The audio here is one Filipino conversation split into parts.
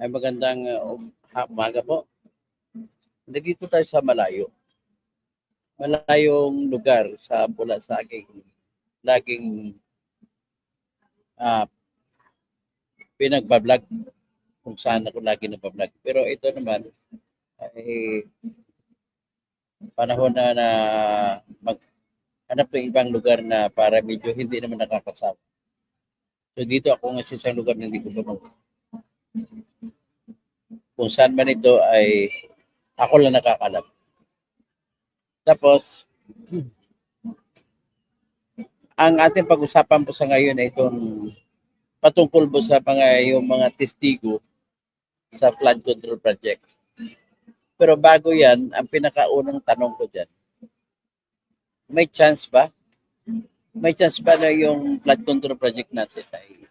Ay magandang umaga po. Nandito tayo sa malayo. Malayong lugar sa mula sa aking laging uh, pinagbablog kung saan ako lagi nagbablog. Pero ito naman ay panahon na maghanap ng ibang lugar na para medyo hindi naman nakakasama. So dito ako nga sa isang lugar na hindi ko pa kung saan man ito ay ako lang nakakalam. Tapos, ang ating pag-usapan po sa ngayon ay itong patungkol po sa yung mga testigo sa flood control project. Pero bago yan, ang pinakaunang tanong ko dyan, may chance ba? May chance ba na yung flood control project natin ay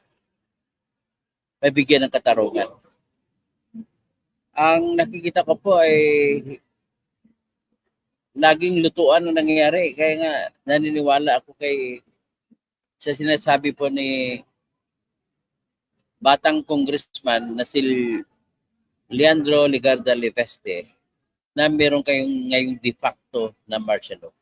mabigyan ng katarungan? Ang nakikita ko po ay laging lutuan ang nangyayari. Kaya nga naniniwala ako sa sinasabi po ni batang congressman na si Leandro Legarda Leveste na meron kayong ngayong de facto na martial law.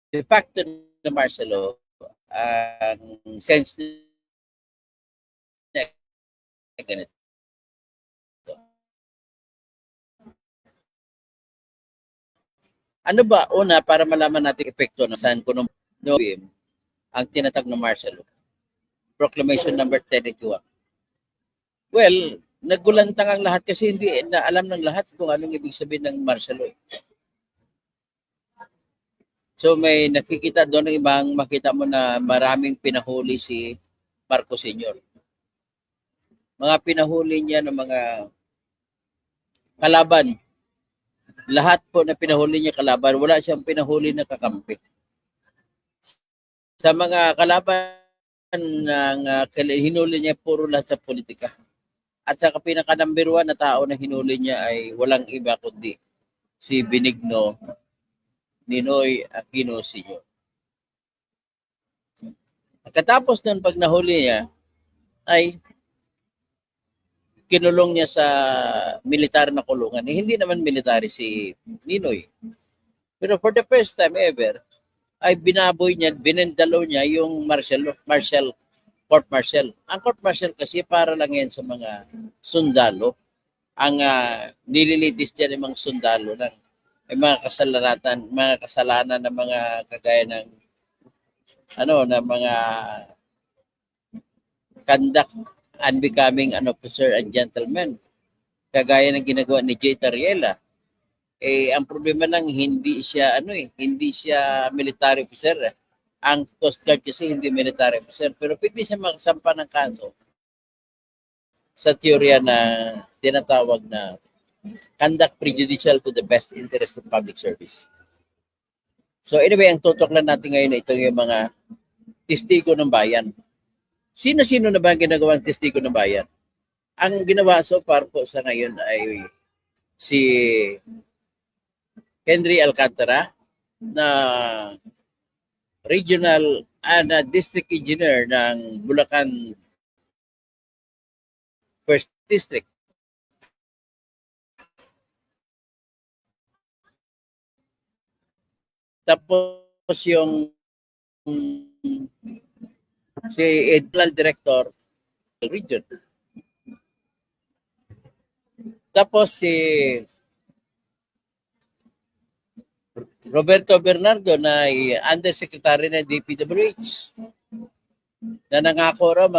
De facto na martial law, ang sense niya ganito. Ano ba, una, para malaman natin epekto ng saan ko ang tinatag ng martial law? Proclamation number 1081. Well, nagulantang ang lahat kasi hindi na alam ng lahat kung anong ibig sabihin ng martial law. So may nakikita doon ng ibang makita mo na maraming pinahuli si Marcos Sr. Mga pinahuli niya ng mga kalaban. Lahat po na pinahuli niya kalaban, wala siyang pinahuli na kakampi. Sa mga kalaban ng hinuli niya, puro lahat sa politika. At sa pinaka number 1 na tao na hinuli niya ay walang iba kundi si Benigno Ninoy Aquino Sr. Katapos nun, pag nahuli niya, ay kinulong niya sa militar na kulungan. Hindi naman military si Ninoy. Pero for the first time ever, ay binaboy niya, binendalo niya yung court martial. Ang court martial kasi para lang yan sa mga sundalo. Ang nililitis dyan ng mga sundalo lang. May mga kasalanan ng mga kagaya ng na mga conduct unbecoming an officer and gentleman. Kagaya ng ginagawa ni Jay Tariela. Ang problema lang hindi siya military officer. Ang Coast Guard kasi hindi military officer, pero pwede siya makasampa ng kaso sa teorya na tinatawag na conduct prejudicial to the best interest of public service. So anyway, ang tutok lang natin ngayon ito yung mga testigo ng bayan. Sino-sino na ba ang ginagawang testigo ng bayan? Ang ginawa so far po sa ngayon ay si Henry Alcantara na regional na district engineer ng Bulacan First District. Tapos yung si Edlan Director Region. Tapos si Roberto Bernardo na Undersecretary ng DPWH na nangako raw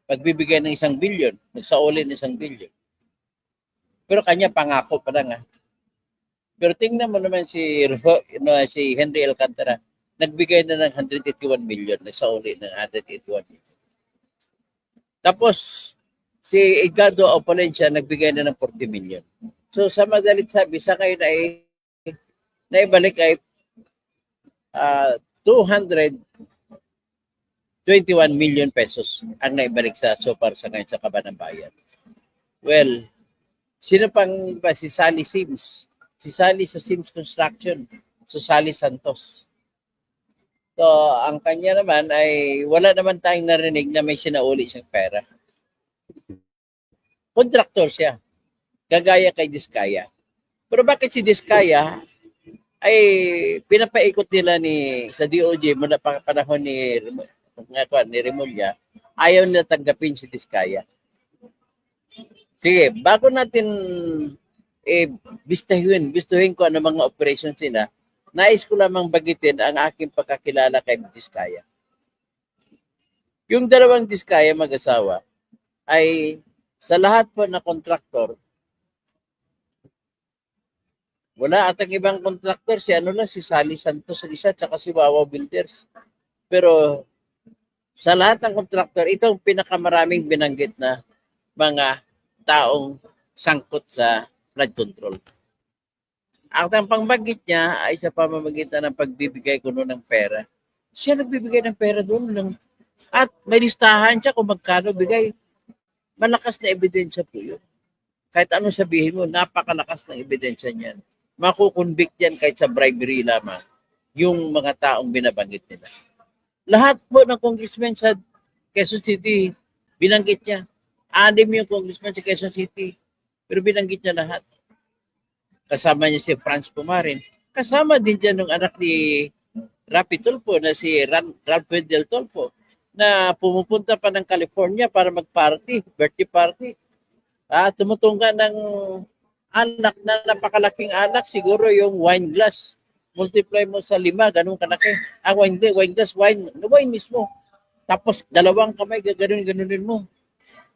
magbibigay ng 1 billion, magsauli ng 1 billion. Pero kanya pangako pa lang. Pero tingnan mo naman si Henry Alcantara, nagbigay na ng 181 million, nagsauli ng 181 million. Tapos si Edgardo Opalencia nagbigay na ng 40 million. So sa madalit sabi, sa ngayon ay naibalik ay 221 million pesos ang naibalik so far sa ngayon sa Kaban ng Bayan. Well, sino pang ba? Si Sally Sims. Si Sally sa Sims Construction. So Sally Santos. So, ang kanya naman ay wala naman tayong narinig na may sinauli siyang pera. Kontraktor siya, kagaya kay Diskaya. Pero bakit si Diskaya ay pinapaikot nila sa DOJ mula pa panahon ni Remulla, ayaw nila tanggapin si Diskaya. Sige, bago natin bistuhin ko ano mga operations nila, nais ko lamang bagitin ang aking pagkakilala kay Diskaya. Yung dalawang Diskaya mag-asawa ay sa lahat po na kontraktor, wala atang ibang kontraktor, si Sally Santos ang isa, tsaka si Wawa Builders. Pero sa lahat ng kontraktor, ito ang pinakamaraming binanggit na mga taong sangkot sa flood control. Ang pangbanggit niya ay sa pamamagitan ng pagbibigay kuno ng pera. Siya nagbibigay ng pera doon. At may listahan siya kung magkano bigay. Malakas na ebidensya po yun. Kahit anong sabihin mo, napakalakas ng ebidensya niyan. Makukonvict yan kahit sa bribery lamang yung mga taong binabanggit nila. Lahat po ng congressman sa Quezon City, binanggit niya. 6 yung congressman sa Quezon City, pero binanggit niya lahat. Kasama niya si Franz Pumarin. Kasama din dyan ng anak ni Rapi Tulfo na si Ralph Del Tulfo na pumupunta pa ng California para mag-party, birthday party. Tumutungga ng alak na napakalaking alak, siguro yung wine glass. Multiply mo sa 5, ganun kalaki. Wine glass, wine mismo. Tapos 2 kamay, ganunin mo.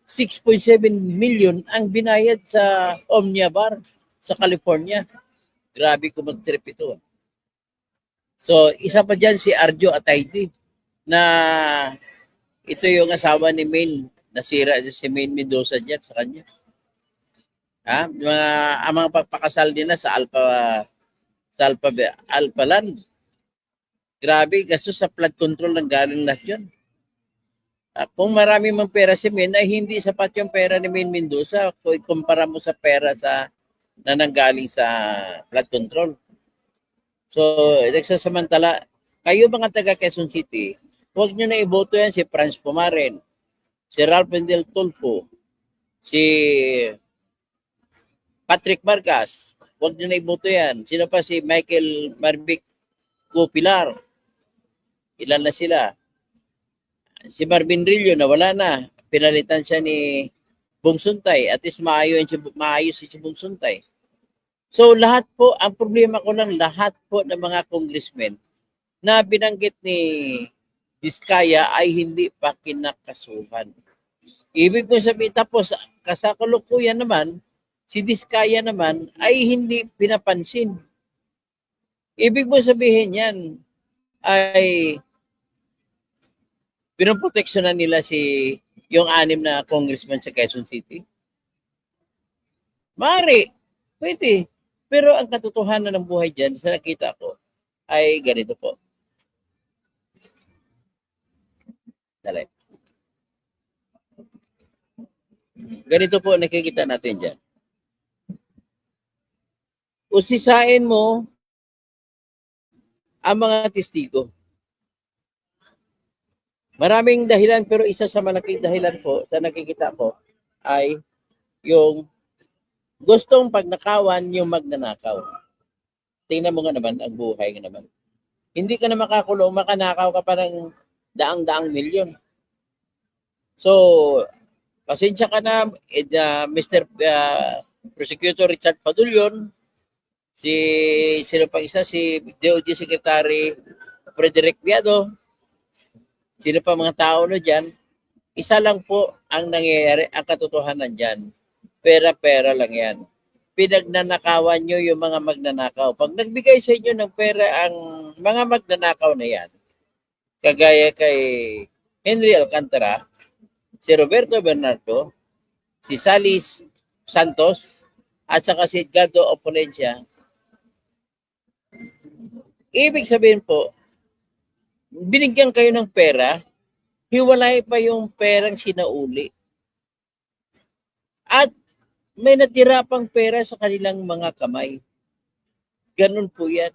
6.7 million ang binayad sa Omnia Bar sa California. Grabe kung mag-trip ito. So, isa pa dyan si Arjo Ataydi na ito yung asawa ni Maine. Nasira si Maine Mendoza dyan sa kanya. Ang mga pagpakasal nila sa Alpaland. Grabe, gastos sa flood control ng galing lahat yun. Kung marami mang pera si Maine, ay hindi sapat yung pera ni Maine Mendoza kung ikumpara mo sa pera na nanggaling sa flood control. So, nagsasamantala, kayo mga taga Quezon City, huwag nyo na iboto yan si Franz Pumarin, si Ralph Del Tulfo, si Patrick Marcas, huwag nyo na iboto yan. Sino pa si Michael Marvic Copilar? Ilan na sila? Si Marvin Rillo na wala na. Pinalitan siya ni Bong Suntay. At least maayos si Bong Suntay. So lahat po, ang problema ko lang, lahat po ng mga congressmen na binanggit ni Diskaya ay hindi pa kinakasuhan. Ibig mo sabihin, tapos kasakulukuyan naman, si Diskaya naman ay hindi pinapansin. Ibig mo sabihin yan ay pinoproteksyonan nila yung 6 na congressman sa Quezon City. Mari, pwede. Pero ang katotohanan ng buhay dyan, sa nakita ko, ay ganito po. Dali. Ganito po nakikita natin dyan. Usisain mo ang mga testigo. Maraming dahilan pero isa sa malaking dahilan po sa nakikita ko ay yung gustong pagnakawan yung magnanakaw. Tingnan mo nga naman ang buhay nga naman. Hindi ka na makakulong, makanakaw ka pa ng daang-daang milyon. So, pasensya ka na, Mr. Prosecutor Richard Padulyon, sino pang isa, si DOJ Secretary Frederick Viado, sino pa mga tao no dyan, isa lang po ang nangyayari, ang katotohanan dyan. Pera-pera lang yan. Pinagnanakawan nyo yung mga magnanakaw. Pag nagbigay sa inyo ng pera ang mga magnanakaw na yan, kagaya kay Henry Alcantara, si Roberto Bernardo, si Salis Santos, at saka si Edgardo Oponencia, ibig sabihin po, binigyan kayo ng pera, hiwalay pa yung perang sinauli. At may natira pang pera sa kanilang mga kamay. Ganun po yan.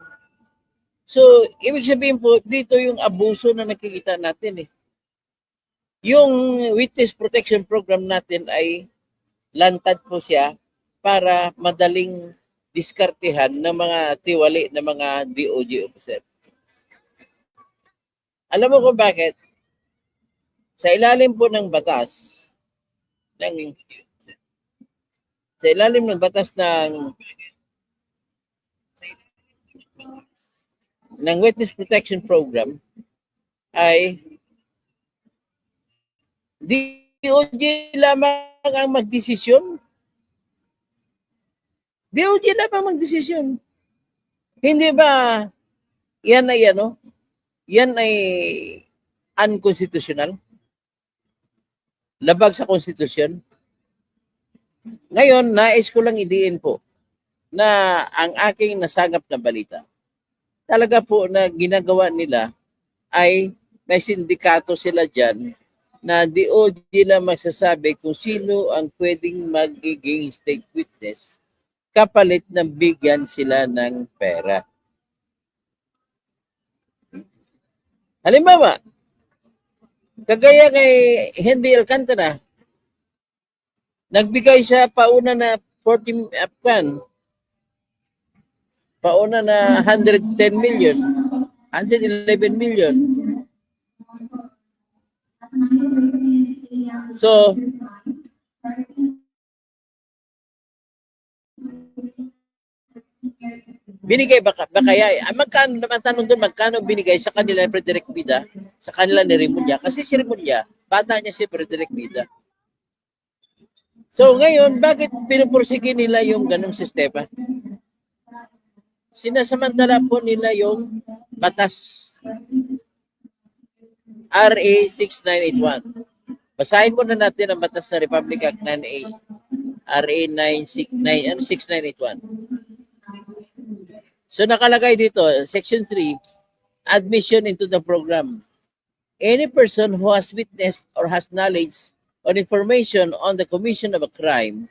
So, ibig sabihin po, dito yung abuso na nakikita natin eh. Yung witness protection program natin ay lantad po siya para madaling diskartehan ng mga tiwali ng mga DOJ officer. Alam mo kung bakit? Sa ilalim po ng batas, ng, sa ilalim ng batas ng witness protection program ay DOJ lamang ang magdesisyon. DOJ lamang magdesisyon. Hindi ba yan ay ano? Yan ay unconstitutional? Labag sa konstitusyon? Ngayon, nais ko lang idiin po na ang aking nasagap na balita, talaga po na ginagawa nila ay may sindikato sila dyan na DOJ lang magsasabi kung sino ang pwedeng magiging state witness kapalit ng bigyan sila ng pera. Halimbawa, kagaya kay Henry Alcantara, nagbigay siya pauna na 40 pauna na 110 million, 111 million. So, binigay ba kaya, magkano naman tanong doon, magkano binigay sa kanila ni Frederick Bida, sa kanila ni Rimulya? Kasi si Rimulya, bata niya si Frederick Bida. So ngayon, bakit pinupursige nila yung ganong sistema? Sinasamantala po nila yung batas. RA 6981. Basahin muna natin ang batas ng Republic Act 9A. RA 6981. So nakalagay dito, Section 3, admission into the program. Any person who has witnessed or has knowledge or information on the commission of a crime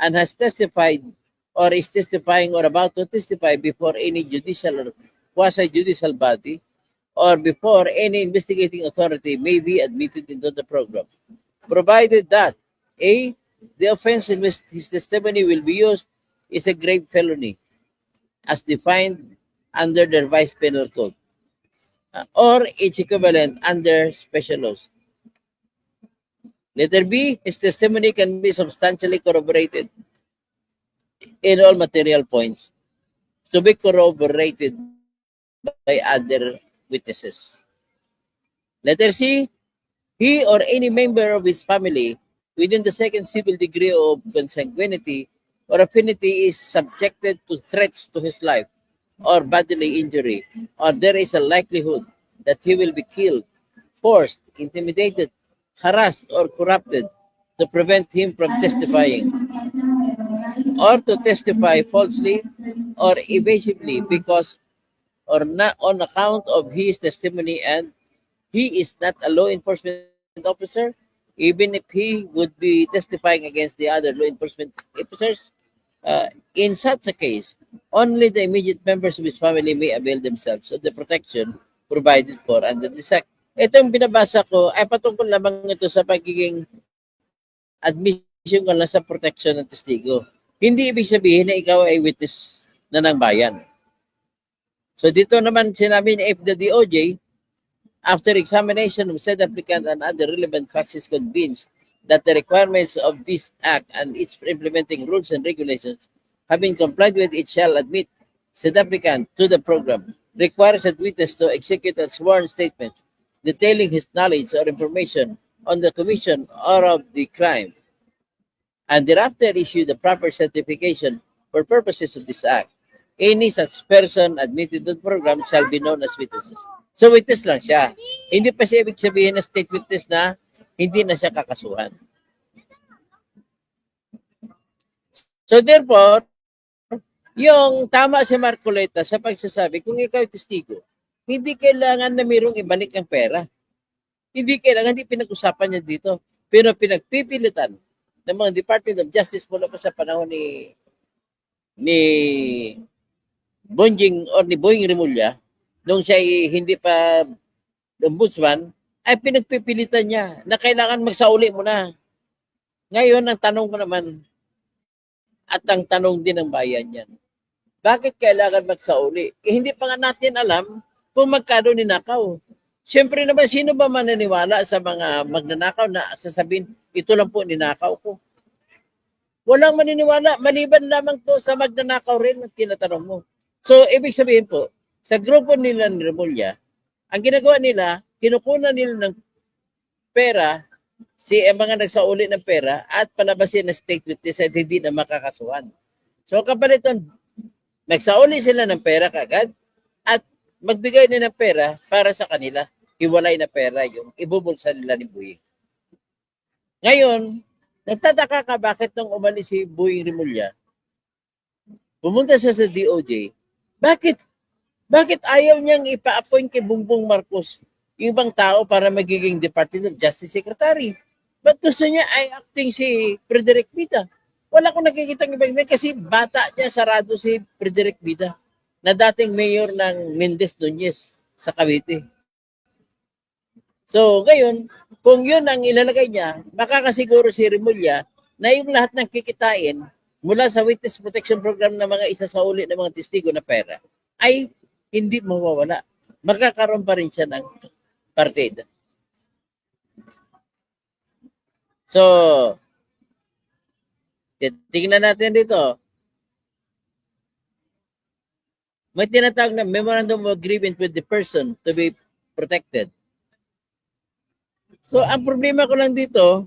and has testified or is testifying or about to testify before any judicial or quasi-judicial body or before any investigating authority may be admitted into the program, provided that A, the offense in which his testimony will be used is a grave felony as defined under the revised penal code or its equivalent under special laws. Letter B, his testimony can be substantially corroborated in all material points to be corroborated by other witnesses. Letter C, he or any member of his family within the second civil degree of consanguinity or affinity is subjected to threats to his life or bodily injury, or there is a likelihood that he will be killed, forced, intimidated, harassed, or corrupted to prevent him from testifying, or to testify falsely or evasively because or not on account of his testimony, and he is not a law enforcement officer, even if he would be testifying against the other law enforcement officers. In such a case, only the immediate members of his family may avail themselves of the protection provided for under this act. Ito yung binabasa ko ay patungkol lamang ito sa pagiging admission ka lang sa protection ng testigo. Hindi ibig sabihin na ikaw ay witness na ng bayan. So dito naman sinabi ni if the DOJ, after examination of said applicant and other relevant facts is convinced that the requirements of this act and its implementing rules and regulations have been complied with, it shall admit said applicant to the program, requires said witness to execute a sworn statement detailing his knowledge or information on the commission or of the crime, and thereafter issue the proper certification for purposes of this act. Any such person admitted to the program shall be known as witnesses. So witness lang siya. Hindi pa siya ibig sabihin na state witness na hindi na siya kakasuhan. So therefore, yung tama si Marcoleta sa pagsasabi, kung ikaw ay testigo, hindi kailangan na mayroong ibalik ang pera. Hindi kailangan, hindi pinag-usapan niya dito. Pero pinagpipilitan ng mga Department of Justice mula pa sa panahon ni Bonjing or ni Boying Rimulya nung siya hindi pa ombudsman, ay pinagpipilitan niya na kailangan magsauli mo na. Ngayon, ang tanong ko naman, at ang tanong din ng bayan yan, bakit kailangan magsauli? Hindi pa nga natin alam kung magkano ninakaw. Siyempre naman, sino ba mananiwala sa mga magnanakaw na sasabihin, ito lang po ninakaw ko? Walang maniniwala, maliban lamang to sa magnanakaw rin ang tinatanong mo. So, ibig sabihin po, sa grupo nila ni Remulla, ang ginagawa nila, kinukunan nila ng pera, mga nagsauli ng pera at palabasin na state witness at hindi na makakasuhan. So, kapalitan, nagsauli sila ng pera kagad at magbigay nila ng pera para sa kanila. Hiwalay na pera yung ibubulsa nila ni Boying. Ngayon, nagtataka ka bakit nung umalis si Boying Remulla, pumunta siya sa DOJ, bakit ayaw niyang ipa-appoint kay Bongbong Marcos yung ibang tao para magiging Department of Justice Secretary? Ba't gusto niya ay acting si Frederick Bida? Wala akong nakikita ng ibang kasi bata niya sarado si Frederick Bida na dating mayor ng Mendez Nunez sa Cavite. So, ngayon, kung yun ang ilalagay niya, makakasiguro si Remulla na yung lahat ng kikitain mula sa Witness Protection Program ng mga isasauli ng mga testigo na pera ay hindi mawawala. Magkakaroon pa rin siya ng partida. So, tingnan natin dito. May tinatawag na memorandum of agreement with the person to be protected. So, ang problema ko lang dito,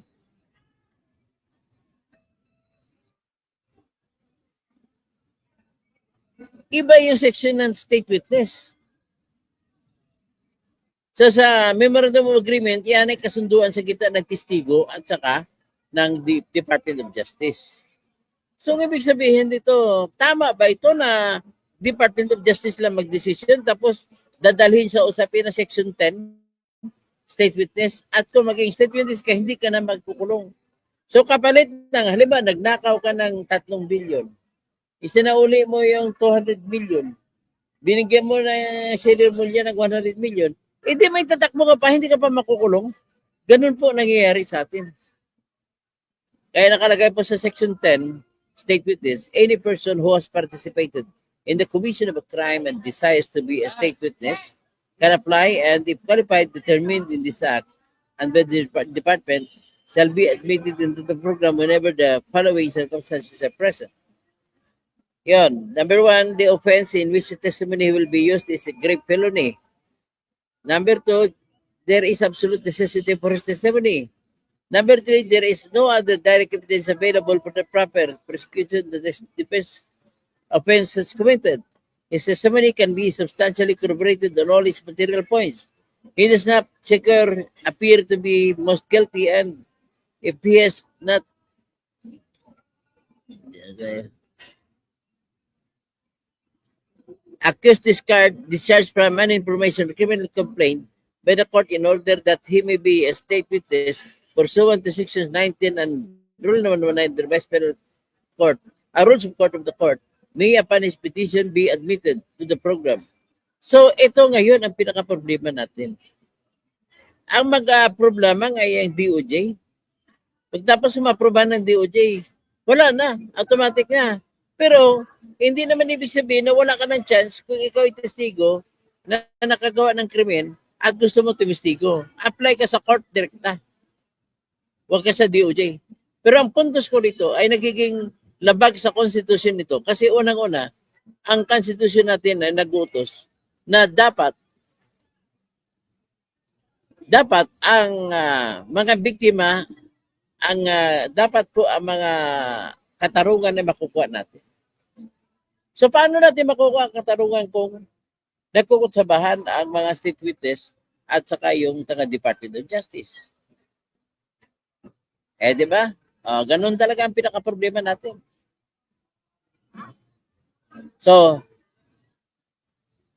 iba yung section ng state witness. So, sa memorandum of agreement, yan ay kasunduan sa kita ng testigo at saka ng Department of Justice. So, ang ibig sabihin dito, tama ba ito na Department of Justice lang mag-decision tapos dadalhin sa usapin na Section 10, state witness, at kung maging state witness ka, hindi ka na magkukulong. So, kapalit ng, halimbawa, nagnakaw ka ng 3 billion, isinauli mo yung 200 million, binigyan mo na si Remulla ng 100 million, hindi may tatakbo ka pa, hindi ka pa makukulong. Ganun po nangyayari sa atin. Kaya nakalagay po sa Section 10, state witness, any person who has participated in the commission of a crime and desires to be a state witness can apply and if qualified, determined in this act and by the department shall be admitted into the program whenever the following circumstances are present. Yun. Number 1, the offense in which the testimony will be used is a grave felony. Number 2, there is absolute necessity for his testimony. Number 3, there is no other direct evidence available for the proper prosecution that the defense offense is committed. His testimony can be substantially corroborated on all its material points. He does not appear to be most guilty, and if he has not accused discharged from an information criminal complaint by the court in order that he may be a state witness pursuant to Section 19 and Rule 119 of the Revised Penal Court, rules of court of the court, may upon his petition be admitted to the program. So, ito ngayon ang pinaka-problema natin. Ang problema ngayon ang DOJ. Pagtapos sumaproban ng DOJ, wala na, automatic na. Pero, hindi naman ibig sabihin na wala ka ng chance kung ikaw ay testigo na nakagawa ng krimen at gusto mo tumistigo. Apply ka sa court direkta. Huwag ka sa DOJ. Pero ang puntos ko rito ay nagiging labag sa konstitusyon nito kasi unang-una, ang konstitusyon natin ay nag-utos na dapat ang mga biktima dapat po ang mga katarungan na makukuha natin. So paano natin makukuha ang katarungan kung nagkukutsabahan ang mga state witness at saka yung taga-Department of Justice? Di ba? Ganun talaga ang pinaka-problema natin. So,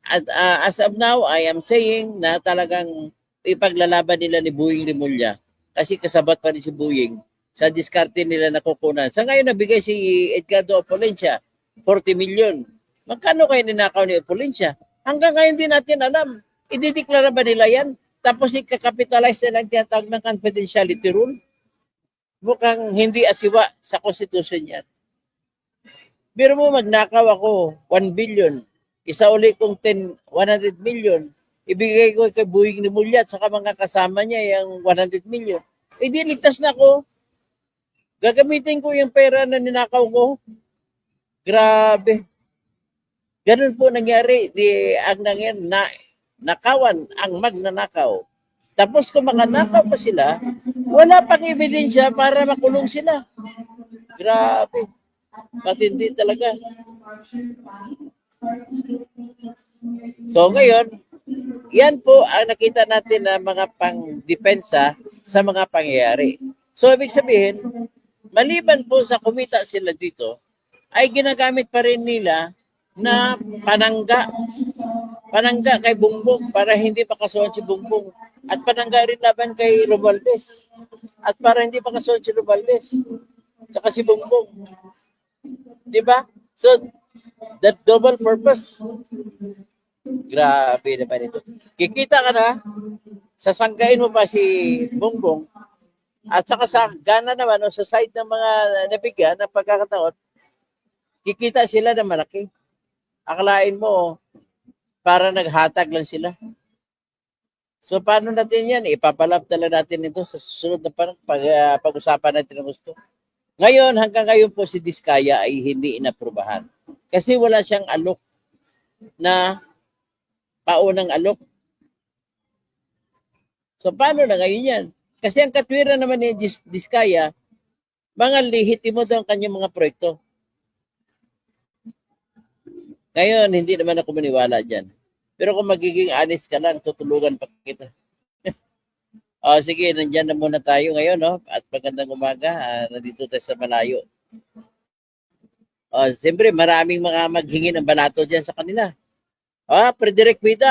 as of now, I am saying na talagang ipaglalaban nila ni Boying Remulla kasi kasabat pa rin si Boying sa diskarte nila na kukunan. Sa ngayon, nabigay si Edgardo Opolencia, 40 million. Magkano kayo ninakaw ni Opolencia? Hanggang ngayon din natin alam. Idideklara ba nila yan? Tapos ikakapitalize nila ang tinatawag ng confidentiality rule? Mukhang hindi asiwa sa Constitution yan. Biro mo magnakaw ako 1 billion. Isa uli kong 100 million. Ibigay ko kay Buing ni Mulyat saka mga kasama niya yung 100 million. Eh di ligtas na ako. Gagamitin ko yung pera na ninakaw ko. Grabe. Ganun po nangyari. Ang nangyari, nakawan ang magnanakaw. Tapos kung makanakaw pa sila, wala pang ebidensya para makulong sila. Grabe. Matindi talaga. So ngayon, yan po ang nakita natin na mga pang-depensa sa mga pangyayari. So ibig sabihin, maliban po sa kumita sila dito, ay ginagamit pa rin nila na panangga kay Bongbong para hindi pakasuhan si Bongbong. At panangga rin laban kay Romualdez. At para hindi pakasuhan si Romualdez. Saka si Bongbong. Di ba? So, that double purpose. Grabe naman ito. Kikita ka na, sasanggain mo pa si Bongbong, at saka sa gana naman, o sa side ng mga nabigyan ng pagkakataon, kikita sila na malaki. Akalain mo, para naghatag lang sila. So, paano natin yan? Ipapalab talaga natin ito sa susunod na pag-usapan natin ng gusto. Ngayon, hanggang ngayon po si Diskaya ay hindi inaprubahan. Kasi wala siyang alok na paunang alok. So, paano na ngayon yan? Kasi ang katwiran naman ni Diskaya, mga lihitimo daw ang kanyang mga proyekto. Ngayon, hindi naman ako maniwala dyan. Pero kung magiging honest ka lang, tutulungan pa kita. Sige, nandyan na muna tayo ngayon, no? At magandang umaga. Nandito tayo sa malayo. Siyempre, maraming mga maghingi ng balato dyan sa kanila. Frederick Vida,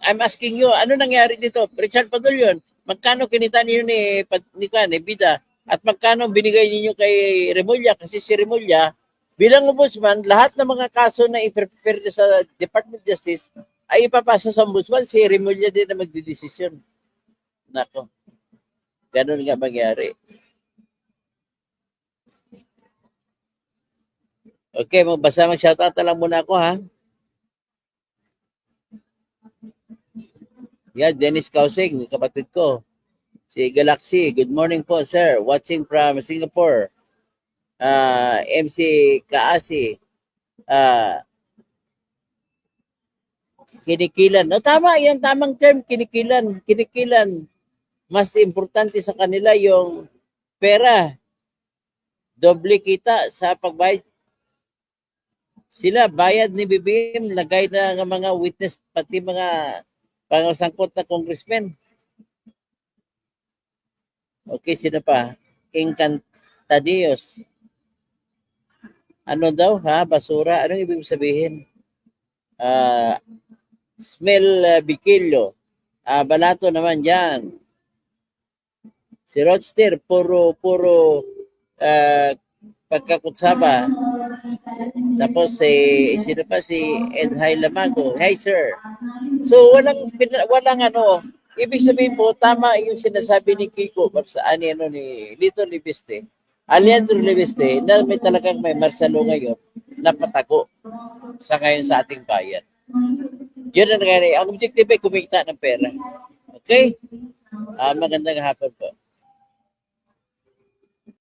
I'm asking you, ano nangyari dito? Richard Padulyon, magkano kinita niyo ni Vida? At magkano binigay niyo kay Remulla? Kasi si Remulla, bilang ombudsman, lahat ng mga kaso na i-prepare sa Department of Justice ay ipapasa sa ombudsman. Si Remulla din na magdidesisyon. Nako. Ganun nga mangyari. Okay, mag-shoutout lang muna ako, ha? Yeah, Dennis Kausing, kapatid ko. Si Galaxy, good morning po, sir. Watching from Singapore. MC Kaasi. Kinikilan. No, tama, yan tamang term, kinikilan. Kinikilan. Mas importante sa kanila yung pera. Doble kita sa pagbayad. Sila, bayad ni BBM, lagay na ng mga witness, pati mga pangasangkot na congressmen. Okay, sino pa? Encantadios. Ano daw, ha? Basura. Anong ibig sabihin? Smell Bikilyo. Balato naman yan. Si Rodster, puro pagkakutsaba. Tapos sino pa si Edhay Lamago. Hi sir. So walang ibig sabihin po tama yung sinasabi ni Kiko ni Lito Libiste. Alejandro Libiste na may marsalo ngayon na patago sa ngayon sa ating bayan. Yun ang nangyari. Ang objective ay kumita ng pera. Okay? Magandang hapon po.